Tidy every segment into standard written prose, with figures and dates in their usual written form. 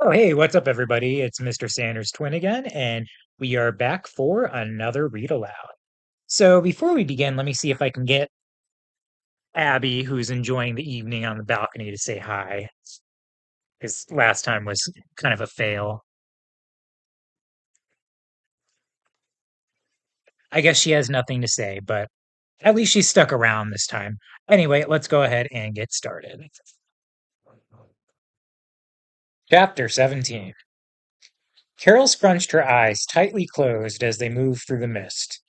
Oh, hey, what's up, everybody? It's Mr. Sanders Twin again, and we are back for another read aloud. So, before we begin, let me see if I can get Abby, who's enjoying the evening on the balcony, to say hi, because last time was kind of a fail. I guess she has nothing to say, but at least she stuck around this time. Anyway, let's go ahead and get started. Chapter 17. Carol scrunched her eyes tightly closed as they moved through the mist.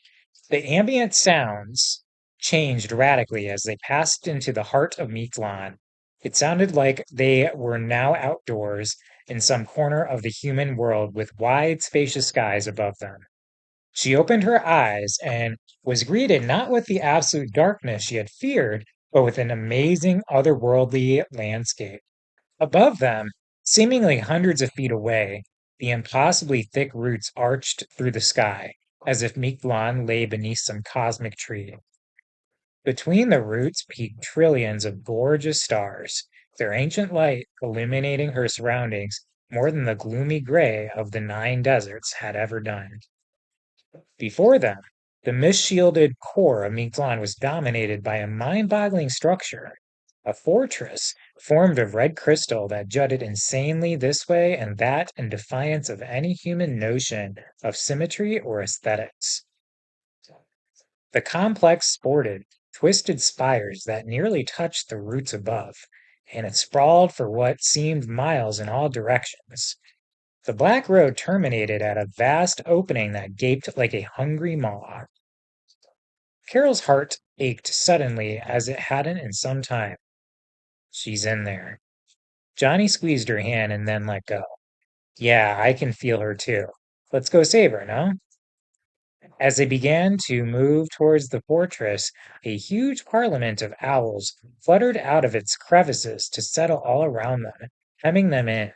The ambient sounds changed radically as they passed into the heart of Meatlan. It sounded like they were now outdoors in some corner of the human world with wide, spacious skies above them. She opened her eyes and was greeted not with the absolute darkness she had feared, but with an amazing otherworldly landscape. Above them, seemingly hundreds of feet away, the impossibly thick roots arched through the sky, as if Miquelon lay beneath some cosmic tree. Between the roots peeked trillions of gorgeous stars, their ancient light illuminating her surroundings more than the gloomy gray of the nine deserts had ever done. Before them, the mist-shielded core of Miquelon was dominated by a mind-boggling structure, a fortress formed of red crystal that jutted insanely this way and that in defiance of any human notion of symmetry or aesthetics. The complex sported twisted spires that nearly touched the roots above, and it sprawled for what seemed miles in all directions. The black road terminated at a vast opening that gaped like a hungry maw. Carol's heart ached suddenly as it hadn't in some time. She's in there. Johnny squeezed her hand and then let go. Yeah, I can feel her too. Let's go save her, no? As they began to move towards the fortress, a huge parliament of owls fluttered out of its crevices to settle all around them, hemming them in.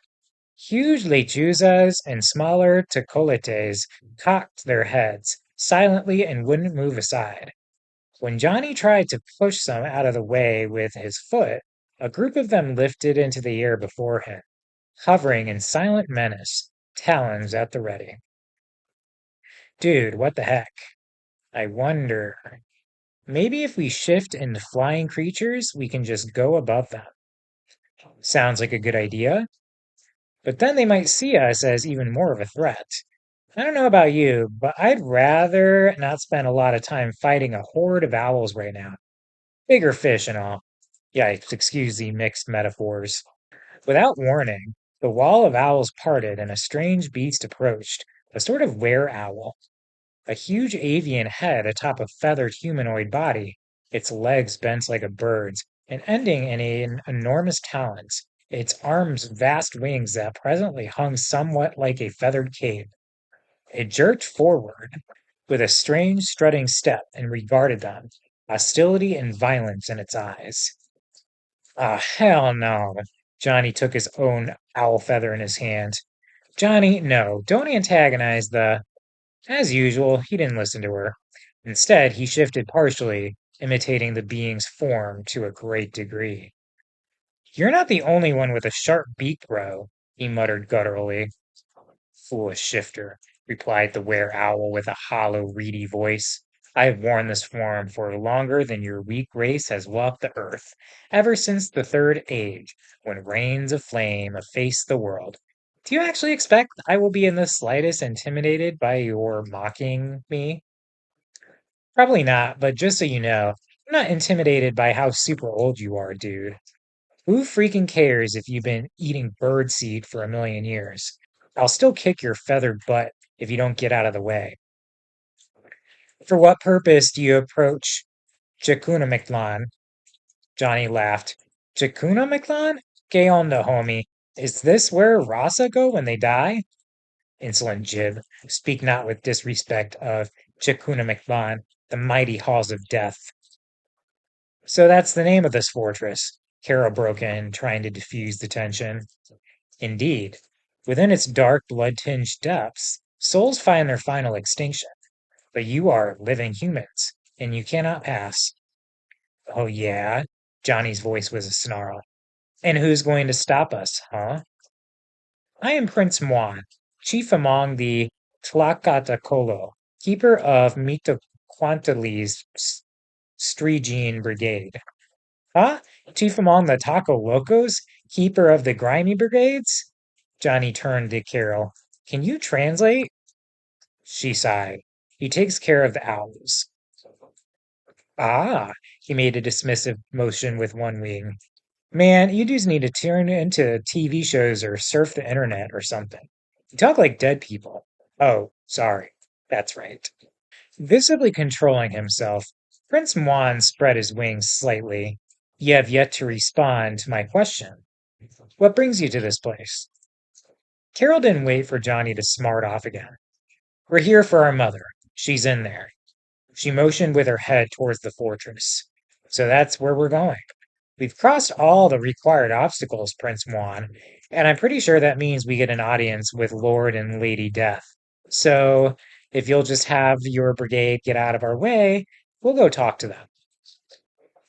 Huge lechuzas and smaller tecolotes cocked their heads silently and wouldn't move aside. When Johnny tried to push some out of the way with his foot, a group of them lifted into the air before him, hovering in silent menace, talons at the ready. Dude, what the heck? I wonder. Maybe if we shift into flying creatures, we can just go above them. Sounds like a good idea, but then they might see us as even more of a threat. I don't know about you, but I'd rather not spend a lot of time fighting a horde of owls right now. Bigger fish and all. Yikes, excuse the mixed metaphors. Without warning, the wall of owls parted and a strange beast approached, a sort of were-owl. A huge avian head atop a feathered humanoid body, its legs bent like a bird's, and ending in an enormous talons, its arms vast wings that presently hung somewhat like a feathered cape. It jerked forward with a strange strutting step and regarded them, hostility and violence in its eyes. Ah, hell no. Johnny took his own owl feather in his hand. Johnny, no, don't antagonize the. As usual, he didn't listen to her. Instead, he shifted partially, imitating the being's form to a great degree. You're not the only one with a sharp beak, bro, he muttered gutturally. Foolish shifter, replied the were-owl with a hollow, reedy voice. I have worn this form for longer than your weak race has walked the earth, ever since the third age, when rains of flame effaced the world. Do you actually expect I will be in the slightest intimidated by your mocking me? Probably not, but just so you know, I'm not intimidated by how super old you are, dude. Who freaking cares if you've been eating birdseed for a million years? I'll still kick your feathered butt if you don't get out of the way. For what purpose do you approach Jakuna McLan? Johnny laughed. Jakuna McLan? ¿Qué onda, homie? Is this where Rasa go when they die? Insolent jib. Speak not with disrespect of Jakuna McLan, the mighty halls of death. So that's the name of this fortress. Carol broke in, trying to diffuse the tension. Indeed, within its dark, blood-tinged depths, souls find their final extinction. But you are living humans, and you cannot pass. Oh, yeah? Johnny's voice was a snarl. And who's going to stop us, huh? I am Prince Muan, chief among the Tlacatacolo, keeper of Mitaquantali's Strigine Brigade. Huh? Chief among the Taco Locos, keeper of the Grimy Brigades? Johnny turned to Carol. Can you translate? She sighed. He takes care of the owls. Ah, he made a dismissive motion with one wing. Man, you dudes need to turn into TV shows or surf the internet or something. You talk like dead people. Oh, sorry. That's right. Visibly controlling himself, Prince Muan spread his wings slightly. You have yet to respond to my question. What brings you to this place? Carol didn't wait for Johnny to smart off again. We're here for our mother. She's in there. She motioned with her head towards the fortress. So that's where we're going. We've crossed all the required obstacles, Prince Juan, and I'm pretty sure that means we get an audience with Lord and Lady Death. So if you'll just have your brigade get out of our way, we'll go talk to them.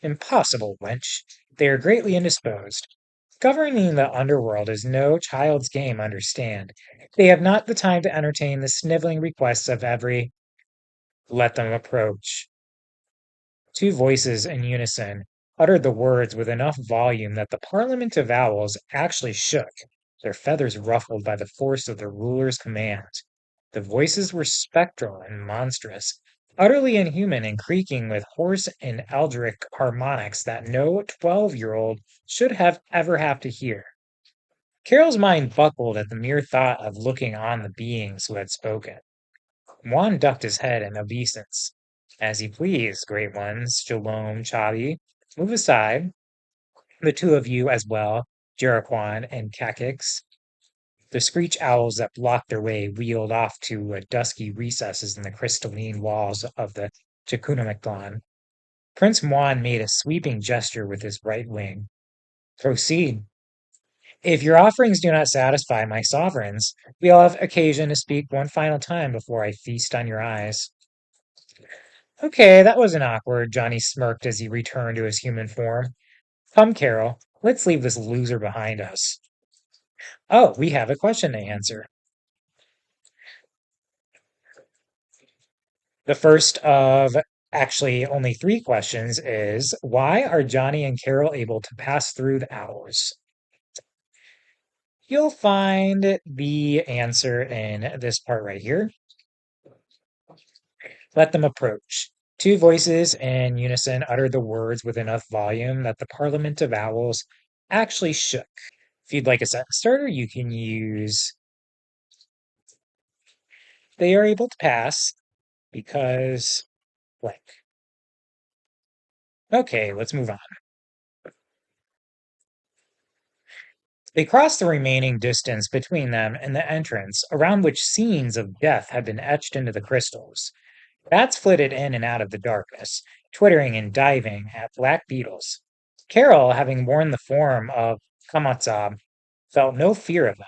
Impossible, wench. They are greatly indisposed. Governing the underworld is no child's game, understand. They have not the time to entertain the sniveling requests of every. Let them approach. Two voices in unison uttered the words with enough volume that the Parliament of Owls actually shook, their feathers ruffled by the force of their ruler's command. The voices were spectral and monstrous, utterly inhuman and creaking with hoarse and eldritch harmonics that no 12-year-old should have ever have to hear. Carol's mind buckled at the mere thought of looking on the beings who had spoken. Juan ducked his head in obeisance. As you please, great ones, Shalom, Chabi. Move aside. The two of you as well, Jeriquan and Kakix. The screech owls that blocked their way wheeled off to dusky recesses in the crystalline walls of the Chacunamaclan. Prince Juan made a sweeping gesture with his right wing. Proceed. If your offerings do not satisfy my sovereigns, we'll have occasion to speak one final time before I feast on your eyes. Okay, that wasn't awkward, Johnny smirked as he returned to his human form. Come, Carol, let's leave this loser behind us. Oh, we have a question to answer. The first of actually only three questions is why are Johnny and Carol able to pass through the hours? You'll find the answer in this part right here. Let them approach. Two voices in unison uttered the words with enough volume that the Parliament of Owls actually shook. If you'd like a sentence starter, you can use they are able to pass because blank. Okay, let's move on. They crossed the remaining distance between them and the entrance, around which scenes of death had been etched into the crystals. Bats flitted in and out of the darkness, twittering and diving at black beetles. Carol, having worn the form of Kamatsab, felt no fear of them,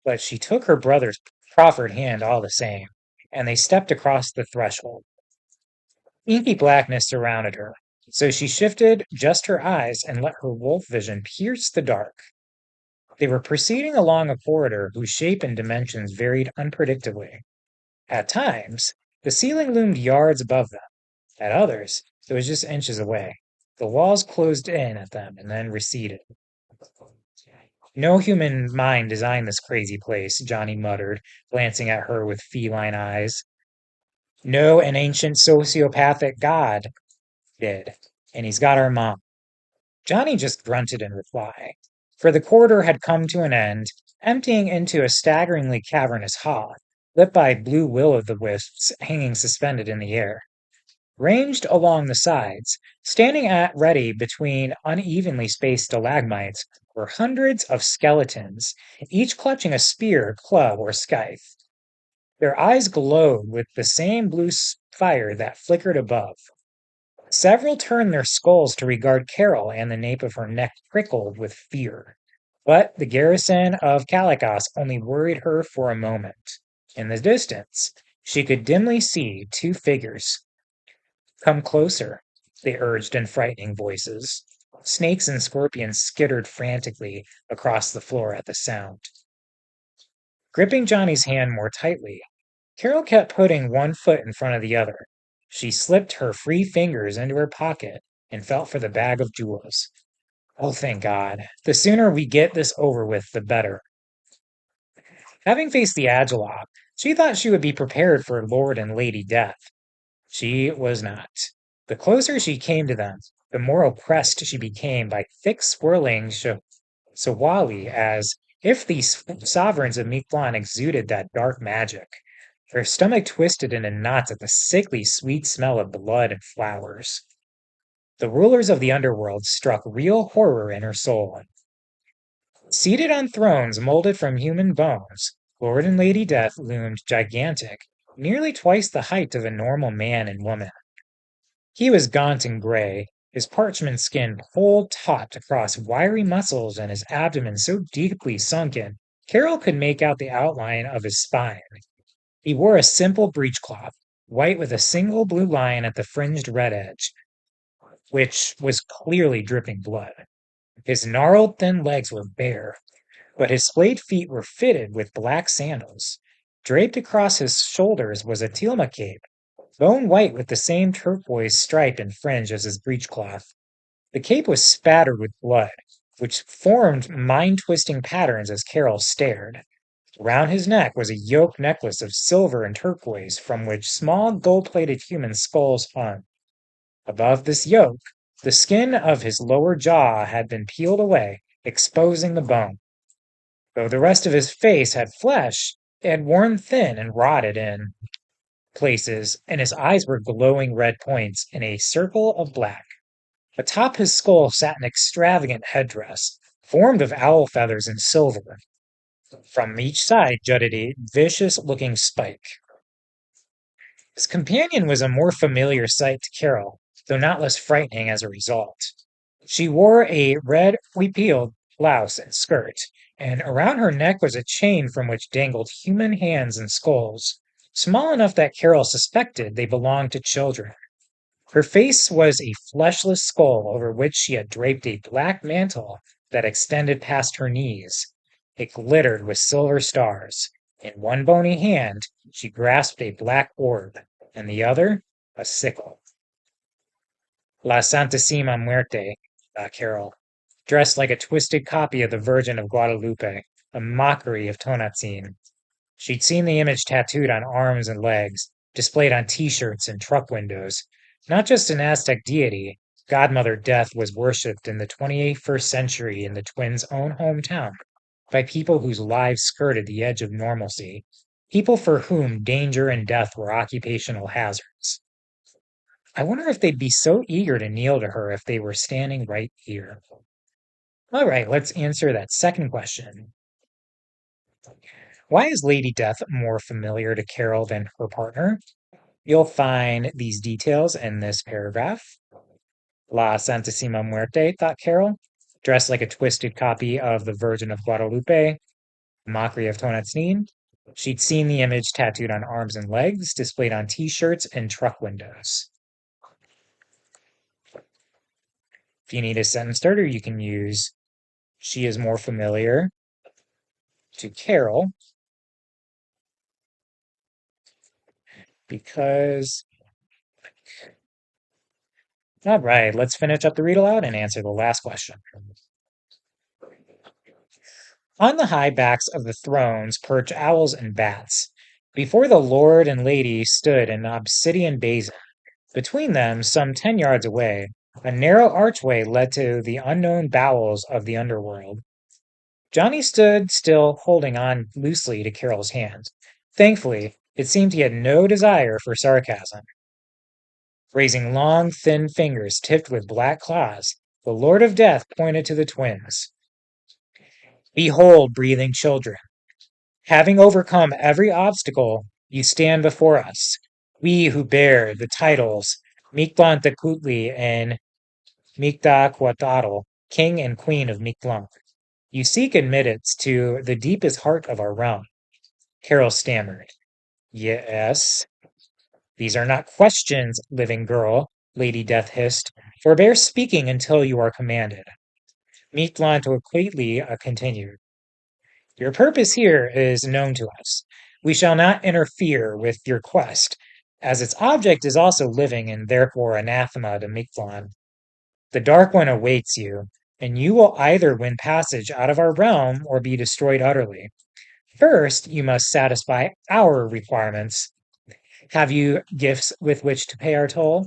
but she took her brother's proffered hand all the same, and they stepped across the threshold. Inky blackness surrounded her, so she shifted just her eyes and let her wolf vision pierce the dark. They were proceeding along a corridor whose shape and dimensions varied unpredictably. At times, the ceiling loomed yards above them. At others, it was just inches away. The walls closed in at them and then receded. No human mind designed this crazy place, Johnny muttered, glancing at her with feline eyes. No, an ancient sociopathic god did, and he's got our mom. Johnny just grunted in reply, for the corridor had come to an end, emptying into a staggeringly cavernous hall, lit by blue will-o'-the-wisps hanging suspended in the air. Ranged along the sides, standing at ready between unevenly spaced stalagmites, were hundreds of skeletons, each clutching a spear, club, or scythe. Their eyes glowed with the same blue fire that flickered above. Several turned their skulls to regard Carol, and the nape of her neck prickled with fear. But the garrison of Calicos only worried her for a moment. In the distance, she could dimly see two figures. Come closer, they urged in frightening voices. Snakes and scorpions skittered frantically across the floor at the sound. Gripping Johnny's hand more tightly, Carol kept putting one foot in front of the other. She slipped her free fingers into her pocket and felt for the bag of jewels. Oh, thank God. The sooner we get this over with, the better. Having faced the Agilop, she thought she would be prepared for Lord and Lady Death. She was not. The closer she came to them, the more oppressed she became by thick swirling Sawali, as if these sovereigns of Mictlan exuded that dark magic. Her stomach twisted into knots at the sickly sweet smell of blood and flowers. The rulers of the underworld struck real horror in her soul. Seated on thrones molded from human bones, Lord and Lady Death loomed gigantic, nearly twice the height of a normal man and woman. He was gaunt and gray, his parchment skin pole topped across wiry muscles and his abdomen so deeply sunken, Carol could make out the outline of his spine. He wore a simple breechcloth, white with a single blue line at the fringed red edge, which was clearly dripping blood. His gnarled thin legs were bare, but his splayed feet were fitted with black sandals. Draped across his shoulders was a tilma cape, bone white with the same turquoise stripe and fringe as his breechcloth. The cape was spattered with blood, which formed mind-twisting patterns as Carol stared. Round his neck was a yoke necklace of silver and turquoise from which small gold-plated human skulls hung. Above this yoke, the skin of his lower jaw had been peeled away, exposing the bone. Though the rest of his face had flesh, it had worn thin and rotted in places, and his eyes were glowing red points in a circle of black. Atop his skull sat an extravagant headdress, formed of owl feathers and silver. From each side jutted a vicious-looking spike. His companion was a more familiar sight to Carol, though not less frightening as a result. She wore a red repealed blouse and skirt, and around her neck was a chain from which dangled human hands and skulls, small enough that Carol suspected they belonged to children. Her face was a fleshless skull over which she had draped a black mantle that extended past her knees. It glittered with silver stars. In one bony hand, she grasped a black orb, and the other, a sickle. La Santissima Muerte, thought Carol, dressed like a twisted copy of the Virgin of Guadalupe, a mockery of Tonatzin. She'd seen the image tattooed on arms and legs, displayed on t-shirts and truck windows. Not just an Aztec deity, Godmother Death was worshipped in the 21st century in the twins' own hometown by people whose lives skirted the edge of normalcy, people for whom danger and death were occupational hazards. I wonder if they'd be so eager to kneel to her if they were standing right here. All right, let's answer that second question. Why is Lady Death more familiar to Carol than her partner? You'll find these details in this paragraph. La Santissima Muerte, thought Carol, dressed like a twisted copy of the Virgin of Guadalupe, mockery of Tonatzin. She'd seen the image tattooed on arms and legs, displayed on t-shirts and truck windows. If you need a sentence starter, you can use she is more familiar to Carol because. All right, let's finish up the read aloud and answer the last question. On the high backs of the thrones perch owls and bats. Before the lord and lady stood an obsidian basin. Between them, some 10 yards away, a narrow archway led to the unknown bowels of the underworld. Johnny stood still, holding on loosely to Carol's hand. Thankfully, it seemed he had no desire for sarcasm. Raising long, thin fingers tipped with black claws, the Lord of Death pointed to the twins. Behold, breathing children. Having overcome every obstacle, you stand before us. We who bear the titles Mictlan Tecutli and Mictlahuatl, King and Queen of Mictlan. You seek admittance to the deepest heart of our realm. Carol stammered. Yes. These are not questions, living girl, Lady Death hissed. Forbear speaking until you are commanded. Mictlan Tecutli continued. Your purpose here is known to us. We shall not interfere with your quest, as its object is also living and therefore anathema to Mictlan. The Dark One awaits you, and you will either win passage out of our realm or be destroyed utterly. First, you must satisfy our requirements. Have you gifts with which to pay our toll?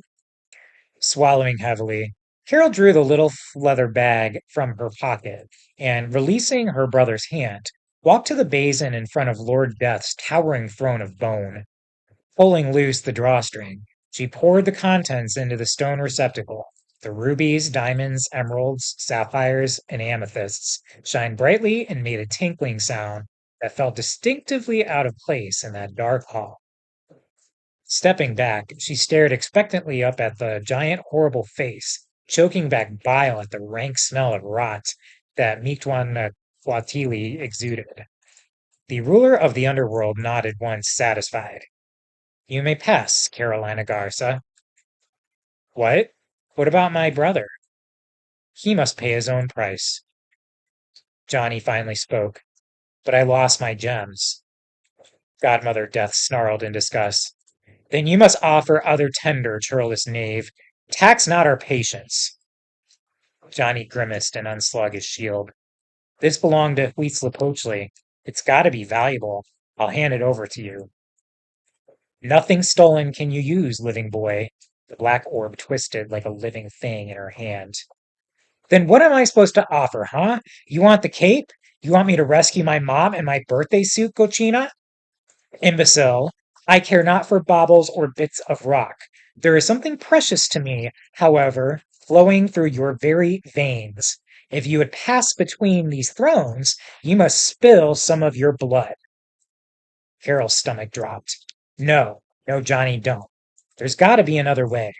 Swallowing heavily, Carol drew the little leather bag from her pocket and, releasing her brother's hand, walked to the basin in front of Lord Death's towering throne of bone. Pulling loose the drawstring, she poured the contents into the stone receptacle. The rubies, diamonds, emeralds, sapphires, and amethysts shined brightly and made a tinkling sound that felt distinctively out of place in that dark hall. Stepping back, she stared expectantly up at the giant, horrible face, choking back bile at the rank smell of rot that Mi'kwan Huatili exuded. The ruler of the underworld nodded once, satisfied. You may pass, Carolina Garza. What? What about my brother? He must pay his own price. Johnny finally spoke. But I lost my gems. Godmother Death snarled in disgust. Then you must offer other tender, churlish knave. Tax not our patience. Johnny grimaced and unslung his shield. This belonged to Huitzilopochtli. It's got to be valuable. I'll hand it over to you. Nothing stolen can you use, living boy. The black orb twisted like a living thing in her hand. Then what am I supposed to offer, huh? You want the cape? You want me to rescue my mom in my birthday suit, Cochina? Imbecile, I care not for baubles or bits of rock. There is something precious to me, however, flowing through your very veins. If you would pass between these thrones, you must spill some of your blood. Carol's stomach dropped. No, no, Johnny, don't. There's got to be another way.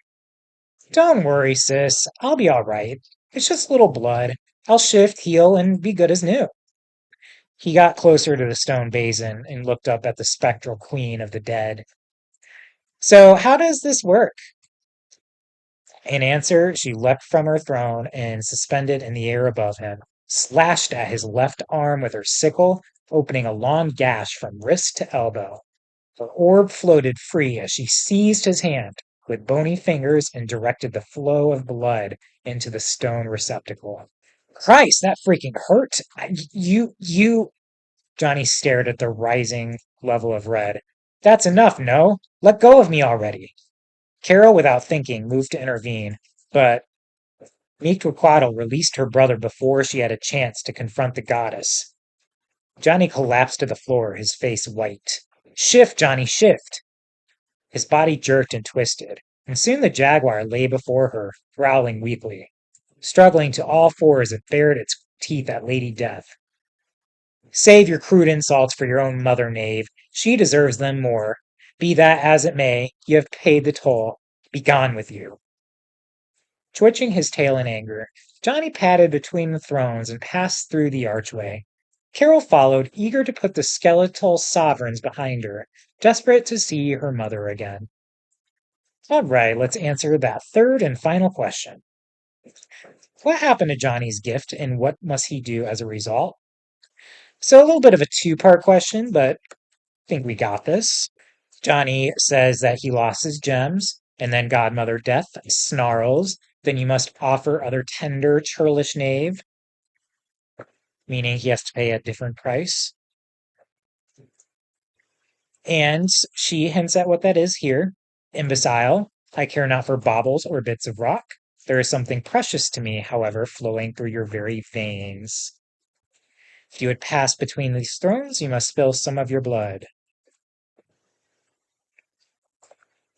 Don't worry, sis. I'll be all right. It's just little blood. I'll shift, heal, and be good as new. He got closer to the stone basin and looked up at the spectral queen of the dead. So, how does this work? In answer, she leapt from her throne and, suspended in the air above him, slashed at his left arm with her sickle, opening a long gash from wrist to elbow. Her orb floated free as she seized his hand with bony fingers and directed the flow of blood into the stone receptacle. Christ, that freaking hurt. You. Johnny stared at the rising level of red. That's enough, no? Let go of me already. Carol, without thinking, moved to intervene, but Miquaquatl released her brother before she had a chance to confront the goddess. Johnny collapsed to the floor, his face white. Shift, Johnny, shift! His body jerked and twisted, and soon the jaguar lay before her, growling weakly. Struggling to all fours, it bared its teeth at Lady Death. Save your crude insults for your own mother, knave. She deserves them more. Be that as it may, you have paid the toll. Be gone with you. Twitching his tail in anger, Johnny padded between the thrones and passed through the archway. Carol followed, eager to put the skeletal sovereigns behind her, desperate to see her mother again. All right, let's answer that third and final question. What happened to Johnny's gift, and what must he do as a result? So, a little bit of a two-part question, but I think we got this. Johnny says that he lost his gems, and then Godmother Death snarls, then you must offer other tender, churlish knave, meaning he has to pay a different price. And she hints at what that is here. Imbecile, I care not for baubles or bits of rock. There is something precious to me, however, flowing through your very veins. If you would pass between these thrones, you must spill some of your blood.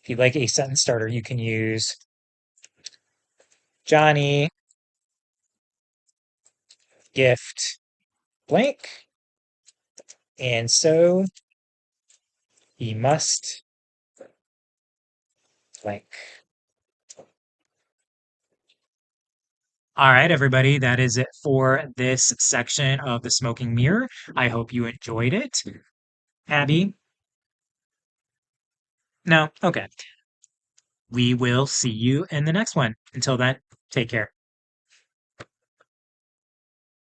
If you'd like a sentence starter, you can use Johnny gift blank, and so he must blank. All right, everybody, that is it for this section of the Smoking Mirror. I hope you enjoyed it. Abby? No? Okay. We will see you in the next one. Until then, take care.